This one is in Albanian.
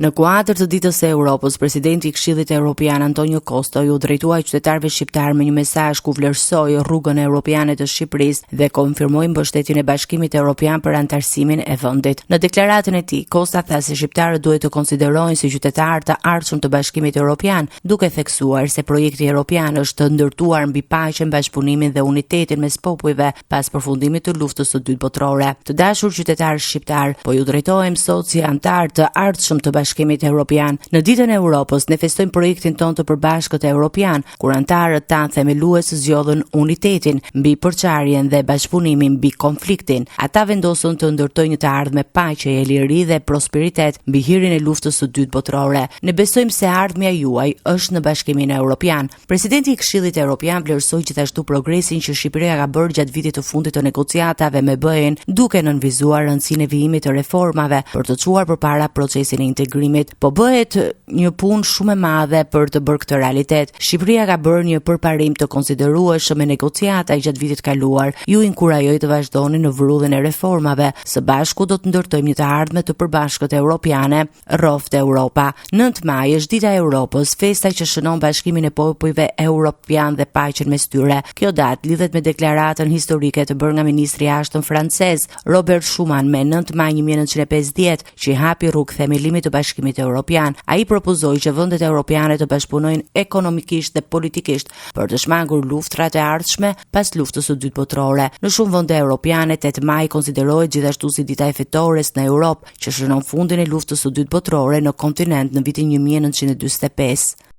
Në kuadër të ditës së Europës, presidenti i Këshillit Evropian Antonio Costa u drejtuai qytetarëve shqiptar me një mesazh ku vlerësoi rrugën europiane të Shqipërisë dhe konfirmoi mbështetjen e Bashkimit Evropian për anëtarësimin e vendit. Në deklaratën e tij, Costa tha se shqiptarët duhet të konsiderohen si qytetarë të ardhshëm të Bashkimit Evropian, duke theksuar se projekti evropian është ndërtuar mbi paqen, bashkëpunimin dhe unitetin mes popujve pas përfundimit të luftës së dytë botërore. Të dashur qytetarë shqiptar, po ju drejtohem sot si antar të ardhshëm të Bashkimit Evropian. Në ditën e Europës ne festojmë projektin tonë të përbashkët evropian, kur antarët tanë themelues zgjodhën unitetin mbi përçarjen dhe bashkëpunimin mbi konfliktin. Ata vendosën të ndërtojnë një të ardhme paqe, liri dhe prosperitet mbi hirin e luftës së dytë botërore. Ne besojmë se ardhmja juaj është në Bashkimin Evropian. Presidenti i Këshillit Evropian vlerësoi gjithashtu progresin që Shqipëria ka bërë gjatë vitit të fundit të negociatave me BE-n, duke nënvizuar rëndësinë e vijimit të reformave për të çuar përpara procesin e integrimit. Po bëhet një punë shumë e madhe për të bërë këtë realitet. Shqipëria ka bërë një përparim të konsiderueshëm me negociata gjatë vitit kaluar. Ju inkurajoj të vazhdoni në vrudhjen e reformave. Së bashku do të ndërtojmë një të ardhme të përbashkët europiane rreth Europa. 9 maj është Dita e Europës, festa që shënon bashkimin e popujve europian dhe paqen mes tyre. Kjo datë lidhet me deklaratën historike të bërë nga ministri i jashtëm francez Robert Schuman me 9 maj 1950, që i hapi rrugë themelimit të Bashkimit Evropian. Ai propozoi që vendet europiane të bashkëpunojnë ekonomikisht dhe politikisht për të shmangur luftrat e ardhshme pas luftës së dytë botërore. Në shumë vende europiane 8 maj konsiderohet gjithashtu si dita e fitores në Europë, që shënon fundin e luftës së dytë botërore në kontinent në vitin 1945.